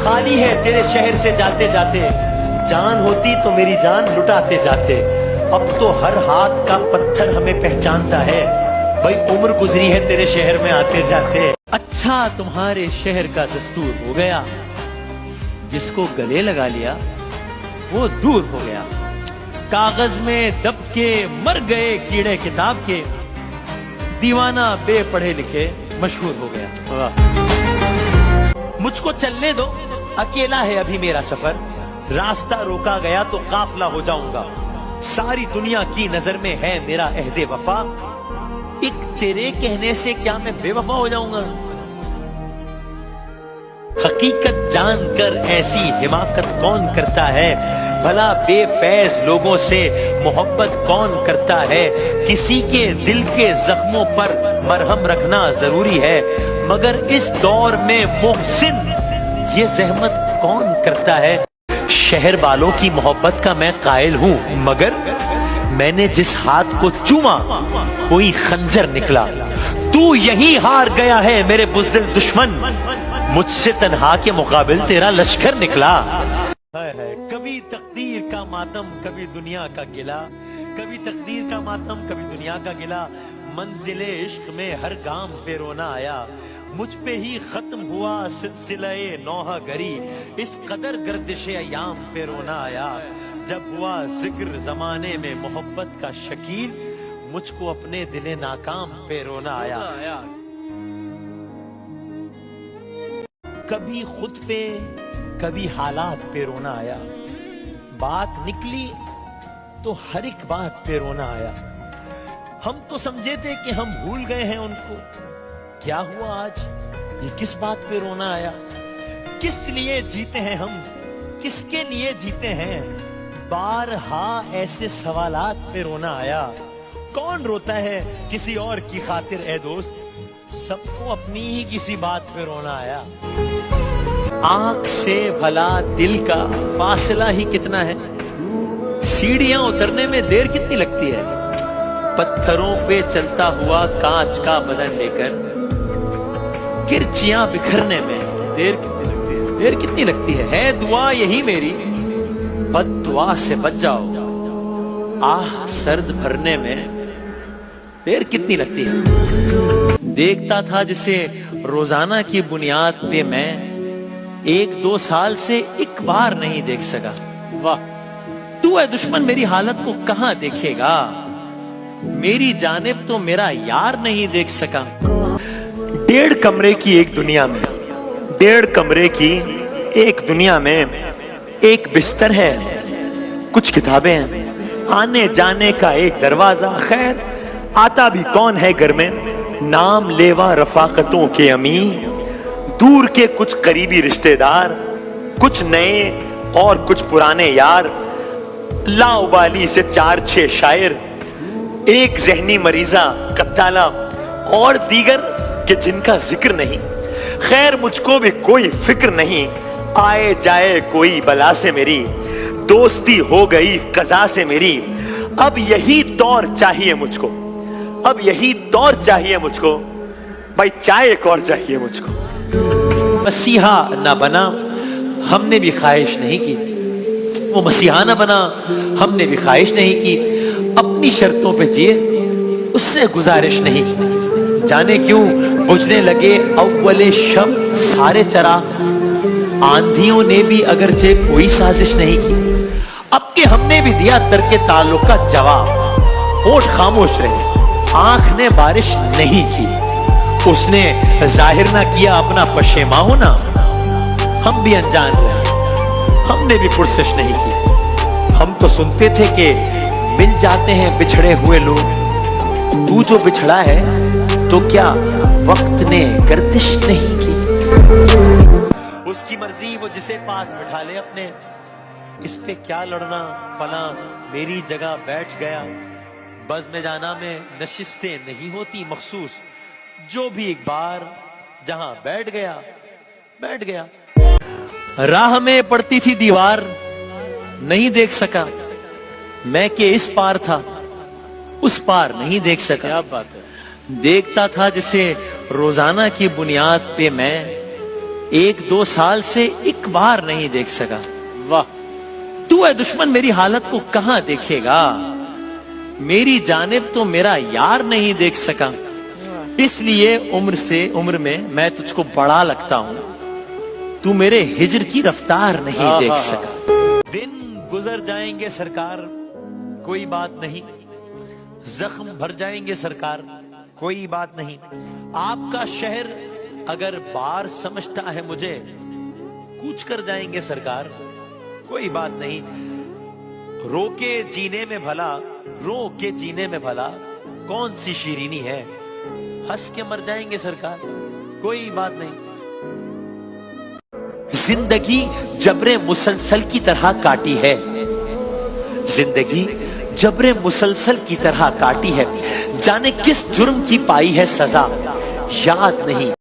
खाली है तेरे शहर से जाते जाते, जान होती तो मेरी जान लुटाते जाते। अब तो हर हाथ का पत्थर हमें पहचानता है, भाई उम्र गुजरी है तेरे शहर में आते जाते। अच्छा तुम्हारे शहर का दस्तूर हो गया, जिसको गले लगा लिया वो दूर हो गया। कागज में दब के मर गए कीड़े किताब के, दीवाना बे पढ़े लिखे मशहूर हो गया। मुझको चलने दो, अकेला है अभी मेरा सफर, रास्ता रोका गया तो काफिला हो जाऊंगा। सारी दुनिया की नजर में है मेरा अहदे वफा, एक तेरे कहने से क्या मैं बेवफा हो जाऊंगा। हकीकत जानकर ऐसी हिमाकत कौन करता है, भला बेफैज लोगों से मोहब्बत कौन करता है। किसी के दिल के जख्मों पर मरहम रखना जरूरी है, मगर इस दौर में मोहसिन ये जहमत कौन करता है। शहर वालों की मोहब्बत का मैं कायल हूँ, मगर मैंने जिस हाथ को चूमा कोई खंजर निकला। तू यहीं हार गया है मेरे बुज़दिल दुश्मन, मुझसे तन्हा के मुकाबिल तेरा लश्कर निकला। कभी तकदीर का मातम कभी दुनिया का गिला, कभी तकदीर का मातम कभी दुनिया का गिला। मंजिले इश्क में हर गाम पे रोना आया, मुझ पे ही खत्म हुआ सिलसिले नौहा गरी। इस कदर गर्दिशे अयाम पे रोना आया, जब हुआ जिक्र जमाने में मोहब्बत का शकील, मुझको अपने दिले नाकाम पे रोना आया। कभी खुद पे कभी हालात पे रोना आया, बात निकली तो हर एक बात पे रोना आया। हम तो समझे थे कि हम भूल गए हैं उनको, क्या हुआ आज ये किस बात पे रोना आया। किस लिए जीते हैं हम, किसके लिए जीते हैं, बारहा ऐसे सवालात पे रोना आया। कौन रोता है किसी और की खातिर ए दोस्त, सबको अपनी ही किसी बात पे रोना आया। आंख से भला दिल का फासला ही कितना है, सीढ़ियां उतरने में देर कितनी लगती है। पत्थरों पे चलता हुआ कांच का बदन लेकर किरचियां बिखरने में देर कितनी लगती है दुआ यही मेरी, बद दुआ से बच जाओ, आह सर्द भरने में देर कितनी लगती है। देखता था जिसे रोजाना की बुनियाद पे मैं, 1-2 साल से एक बार नहीं देख सका। वाह, तू है दुश्मन मेरी हालत को कहां देखेगा, मेरी जानिब तो मेरा यार नहीं देख सका। 1.5 कमरे की एक दुनिया में, 1.5 कमरे की एक दुनिया में एक बिस्तर है, कुछ किताबें हैं, आने जाने का एक दरवाजा। खैर आता भी कौन है घर में, नाम लेवा रफाकतों के अमी, दूर के कुछ करीबी रिश्तेदार, कुछ नए और कुछ पुराने यार, लाउबाली से 4-6 शायर, एक जहनी मरीजा कत्ताला और दीगर के जिनका जिक्र नहीं। खैर मुझको भी कोई फिक्र नहीं, आए जाए कोई बला से मेरी, दोस्ती हो गई कज़ा से मेरी। अब यही दौर चाहिए मुझको, अब यही दौर चाहिए मुझको, भाई चाय एक और चाहिए मुझको। मसीहा ना बना हमने भी ख्वाहिश नहीं की, वो मसीहा ना बना हमने भी ख्वाहिश नहीं की, अपनी शर्तों पे जिए उससे गुजारिश नहीं की। जाने क्यों बुझने लगे अव्वले शब सारे चराग, आंधियों ने भी अगरचे कोई साजिश नहीं की। अब के हमने भी दिया तर्के ताल्लुक का जवाब, होठ खामोश रहे आंख ने बारिश नहीं की। उसने जाहिर ना किया अपना पशेमा होना, हम भी अनजान रहे, हमने भी पुरसश नहीं की। हम तो सुनते थे कि मिल जाते हैं बिछड़े हुए लोग, तू जो बिछड़ा है तो क्या वक्त ने गर्दिश नहीं की। उसकी मर्जी वो जिसे पास बिठा ले अपने, इस पे क्या लड़ना, फला मेरी जगह बैठ गया। बज़ में जाना में नशिस्तें नहीं होती मखसूस, जो भी एक बार जहां बैठ गया बैठ गया। राह में पड़ती थी दीवार नहीं देख सका, मैं के इस पार था उस पार नहीं देख सका। क्या बात है। देखता था जिसे रोजाना की बुनियाद पे मैं, 1-2 साल से एक बार नहीं देख सका। वाह, तू है दुश्मन मेरी हालत को कहां देखेगा, मेरी जानिब तो मेरा यार नहीं देख सका, इसलिए उम्र में मैं तुझको बड़ा लगता हूं, तू मेरे हिजर की रफ्तार नहीं देख सका। दिन गुजर जाएंगे सरकार, कोई बात नहीं, जख्म भर जाएंगे सरकार, कोई बात नहीं, आपका शहर अगर बार समझता है मुझे, कूच कर जाएंगे सरकार, कोई बात नहीं, रो के जीने में भला कौन सी शीरीनी है, हंस के मर जाएंगे सरकार, कोई बात नहीं। जिंदगी जबरे मुसलसल की तरह काटी है, जिंदगी जबरे मुसलसल की तरह काटी है, जाने किस जुर्म की पाई है सजा, याद नहीं।